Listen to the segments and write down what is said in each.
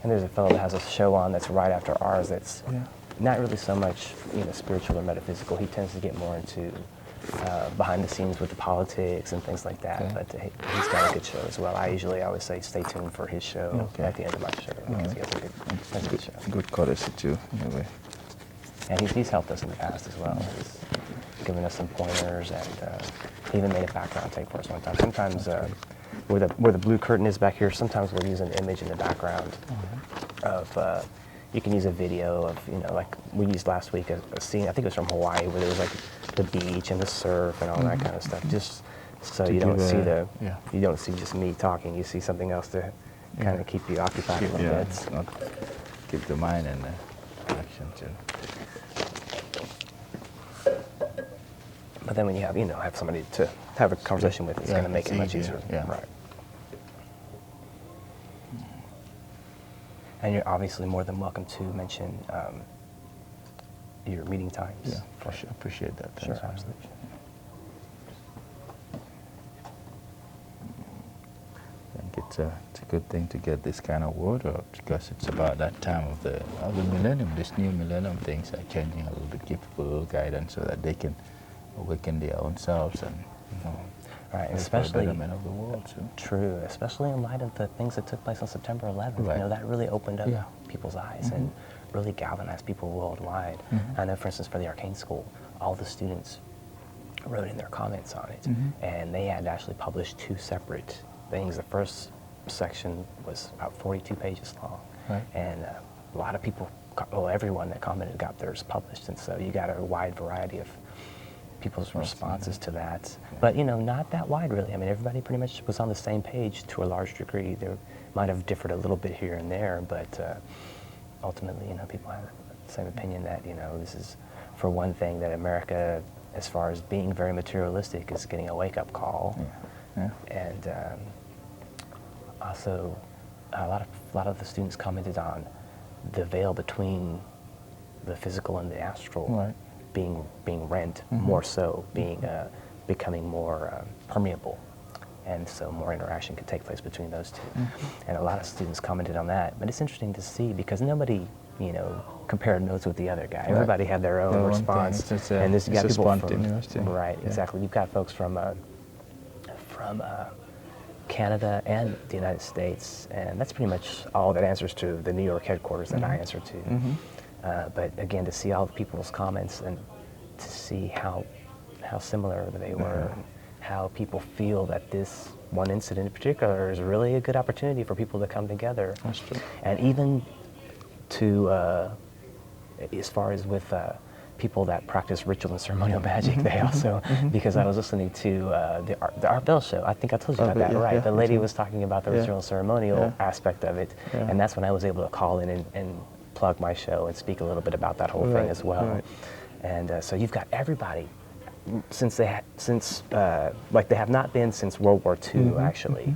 And there's a fellow that has a show on that's right after ours that's not really so much, spiritual or metaphysical. He tends to get more into behind the scenes with the politics and things like that. Okay. But he's got a good show as well. I always say stay tuned for his show at the end of my show because he has a good show. Good courtesy too, in a way. And he's helped us in the past as well. He's given us some pointers, and he even made a background tape for us one time. Sometimes where the blue curtain is back here, sometimes we'll use an image in the background of, you can use a video of, like we used last week, a scene, I think it was from Hawaii, where there was like the beach and the surf and all that kind of stuff. Just so you don't see you don't see just me talking, you see something else to kind of keep you occupied a little bit. Keep the mind in action too. But then when you have somebody to have a conversation with, it's going to make it much easier. Yeah. Right. And you're obviously more than welcome to mention your meeting times. Yeah, for sure. Appreciate that. Sure, absolutely. I think it's a good thing to get this kind of word out because it's about that time of the millennium. This new millennium, things are changing a little bit. Give people a little guidance so that they can awaken their own selves and right, especially for the betterment of the world too. True, especially in light of the things that took place on September 11th. Right. That really opened up people's eyes and really galvanized people worldwide. I know, for instance, for the Arcane School, all the students wrote in their comments on it, and they had actually published 2 separate things. The first section was about 42 pages long, and a lot of people, everyone that commented got theirs published, and so you got a wide variety of people's responses to that. But, not that wide, really. I mean, everybody pretty much was on the same page to a large degree. There might have differed a little bit here and there, but ultimately, people have the same opinion that, this is, for one thing, that America, as far as being very materialistic, is getting a wake-up call. And also, a lot of the students commented on the veil between the physical and the astral being rent, more so, becoming more permeable, and so more interaction could take place between those two. And a lot of students commented on that. But it's interesting to see because nobody, compared notes with the other guy. Everybody had their own response, and this got people from exactly. You've got folks from Canada and the United States, and that's pretty much all that answers to the New York headquarters that I answer to. But again, to see all the people's comments and to see how similar they were, how people feel that this one incident in particular is really a good opportunity for people to come together. That's true. And even to, as far as with people that practice ritual and ceremonial magic, they also, because I was listening to the Art Bell show, I think I told you about that, right? The lady was talking about the ritual and ceremonial aspect of it, and that's when I was able to call in and plug my show and speak a little bit about that whole thing as well. And so you've got everybody, like they have not been since World War II, actually,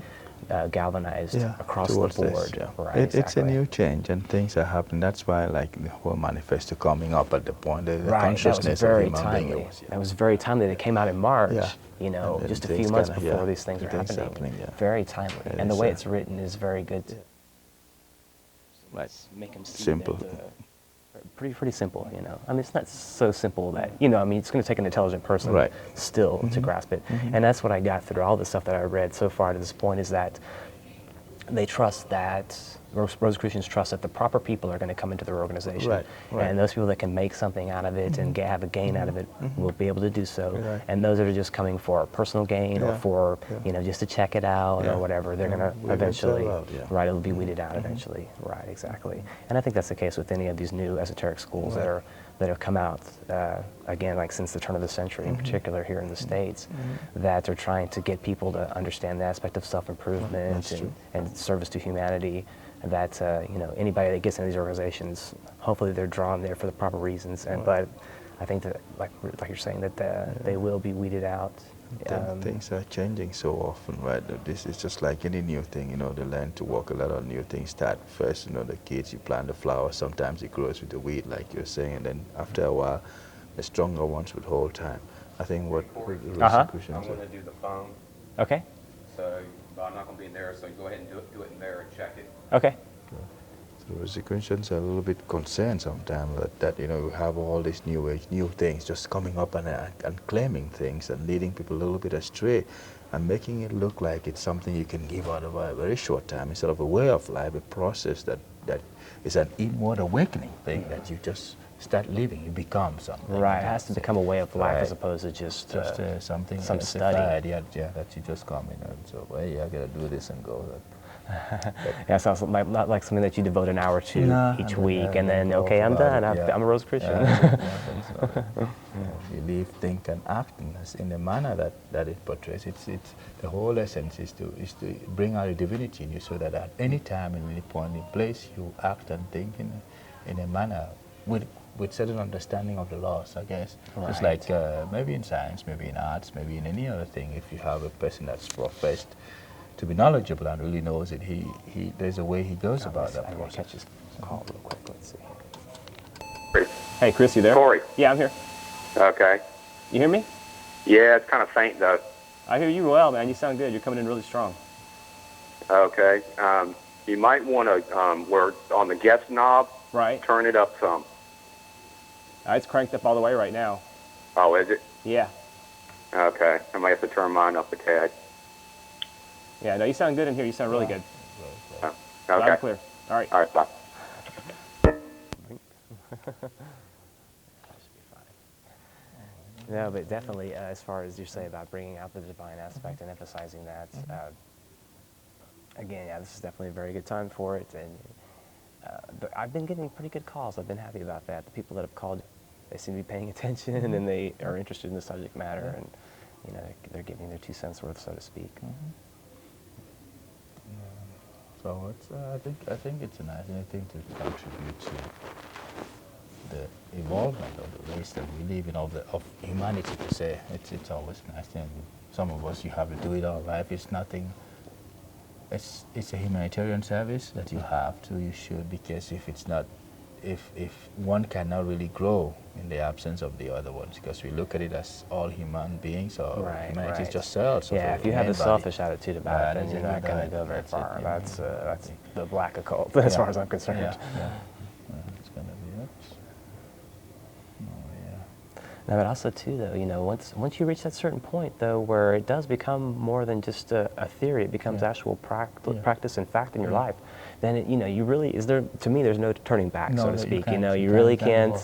galvanized across the board. This, right, It's a new change and things are happening. That's why like the whole manifesto coming up at the point, the consciousness of human beings. That was very timely. It came out in March, just a few months before these things are happening. Very timely. And the way it's written is very good. Let's make them simple. Pretty simple, I mean, it's not so simple that, it's going to take an intelligent person still to grasp it. And that's what I got through all the stuff that I read so far to this point, is that they trust that, Rosicrucians trust that the proper people are going to come into their organization. And those people that can make something out of it and have a gain out of it will be able to do so. And those that are just coming for personal gain or for, just to check it out or whatever, they're going to eventually, it'll be weeded out eventually. Right, exactly. And I think that's the case with any of these new esoteric schools that have come out, again, like since the turn of the century, in particular here in the States, that are trying to get people to understand the aspect of self-improvement and service to humanity, that, anybody that gets into these organizations, hopefully they're drawn there for the proper reasons, but I think that, like you're saying, that they will be weeded out. Things are changing so often, right? This is just like any new thing, they learn to work a lot of new things. Start first, the kids, you plant the flower, sometimes it grows with the weed, like you're saying, and then after a while, the stronger ones would hold time. I think what Rosicrucian I'm going to do the phone. Okay. So, but I'm not going to be in there, so you go ahead and do it in there and check it. Okay. The Rosicrucians are a little bit concerned sometimes that you know, you have all these new age, new things just coming up and claiming things and leading people a little bit astray and making it look like it's something you can give out of a very short time instead of a way of life, a process that is an inward awakening thing that you just start living, you become something. Right, it has to become a way of life as opposed to just something, some study. that you just come in and so, well, yeah, I gotta do this and go. Yeah, sounds not like something that you devote an hour to each week and then, okay, I'm done, I'm a Rosicrucian. You live, think, and act in the manner that it portrays. It's the whole essence is to bring out a divinity in you, so that at any time, in any point in place, you act and think in a manner with certain understanding of the laws, I guess. Right. It's like maybe in science, maybe in arts, maybe in any other thing. If you have a person that's professed to be knowledgeable and really knows it, there's a way he goes about that process. I'm going to catch his call real quick. Let's see. Hey, Chris, you there? Corey. Yeah, I'm here. Okay. You hear me? Yeah, it's kind of faint, though. I hear you well, man. You sound good. You're coming in really strong. Okay. You might want to, where on the guest knob, Right. turn it up some. It's cranked up all the way right now. Oh, is it? Yeah. Okay. I might have to turn mine up a tad. Yeah, no, you sound good in here. You sound really good. Okay. Loud and clear. All right. All right, bye. No, but definitely, as far as you say about bringing out the divine aspect and emphasizing that, again, yeah, this is definitely a very good time for it. And but I've been getting pretty good calls. I've been happy about that. The people that have called, they seem to be paying attention and they are interested in the subject matter, and you know, they're giving their 2 cents worth, so to speak. So it's, I think it's a nice thing to contribute to the evolvement of the race that we live in, of humanity per se. It's always nice. And some of us, you have to do it all life. It's nothing. It's a humanitarian service that you have to. You should, because if it's not, if one cannot really grow in the absence of the other ones, because we look at it as all human beings, or humanity is just cells. Yeah, if you have a selfish attitude about it, then you're not going to go very far. That's the black occult, as far as I'm concerned. It's going to be it. No, but also too, though, you know, once you reach that certain point, though, where it does become more than just a theory, it becomes actual practice and fact in your life. Then it, you know, you really to me, there's no turning back, so to speak. You know, you really can't.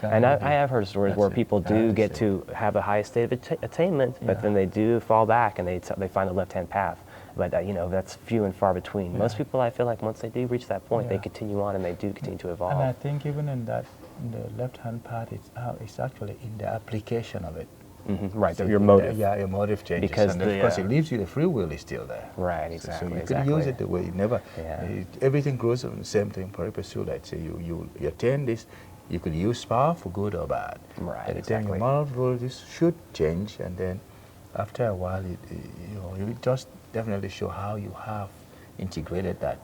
And I have heard stories where people do get to have the highest state of attainment, but then they do fall back and they find the left-hand path. But you know, that's few and far between. Most people, I feel like, once they do reach that point, they continue on and they do continue to evolve. And I think even in that, the left-hand part, it's actually in the application of it. Right, so your motive. Your motive changes. Because and of course, it leaves you, the free will is still there. Right, exactly. So you could use it the way you never. Everything grows on the same thing. Pari passu, like say you attain this, you could use power for good or bad. Right, and exactly. Your moral values should change, and then after a while, you just definitely show how you have integrated that,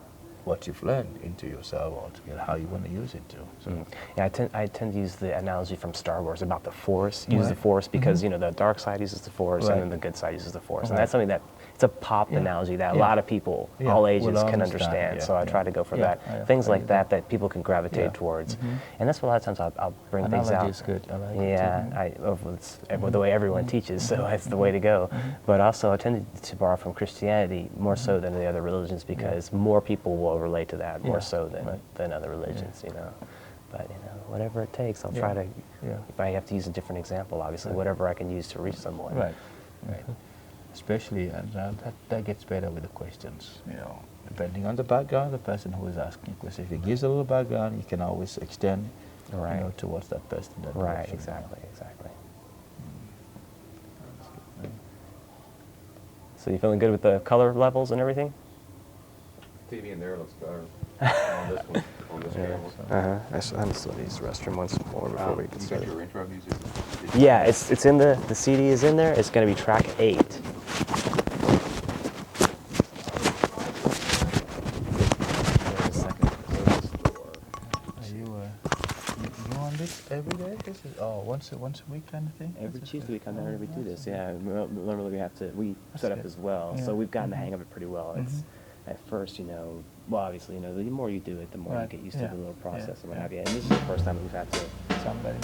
what you've learned, into yourself altogether, how you want to use it too. So. Yeah, I tend to use the analogy from Star Wars about the Force. Use the Force because you know the dark side uses the Force, and then the good side uses the Force, and that's something that it's a pop analogy that a lot of people, all ages, can understand. So I try to go for that. Things like that people can gravitate towards, and that's what a lot of times I'll bring things out. Analogy is good. I like it's the way everyone teaches, so that's the way to go. But also, I tend to borrow from Christianity more so than the other religions because more people will relate to that more so than other religions, you know. But you know, whatever it takes, I'll try to. If I have to use a different example, obviously, whatever I can use to reach someone. Right. Especially, and that gets better with the questions. You know, depending on the background, the person who is asking questions. If he gives a little background, you can always extend, you know, towards that person. Right. Exactly. So you feeling good with the color levels and everything? TV in there looks better on this one, on this camera. I'm still use the restroom once more before we get started. You got your intro music? Yeah, it's in the CD is in there. It's going to be track 8. Are you on this every day? This is once a week kind of thing. Every Tuesday we come down here and we do this. Yeah, normally we set up as well, so we've gotten the hang of it pretty well. at first, well, obviously, the more you do it, the more you Right. get used to Yeah. the little process and what Yeah. have you. And this is the first time that we've had to, Somebody.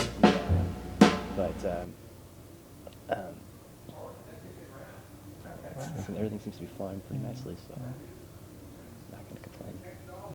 but everything seems to be flowing pretty nicely. So.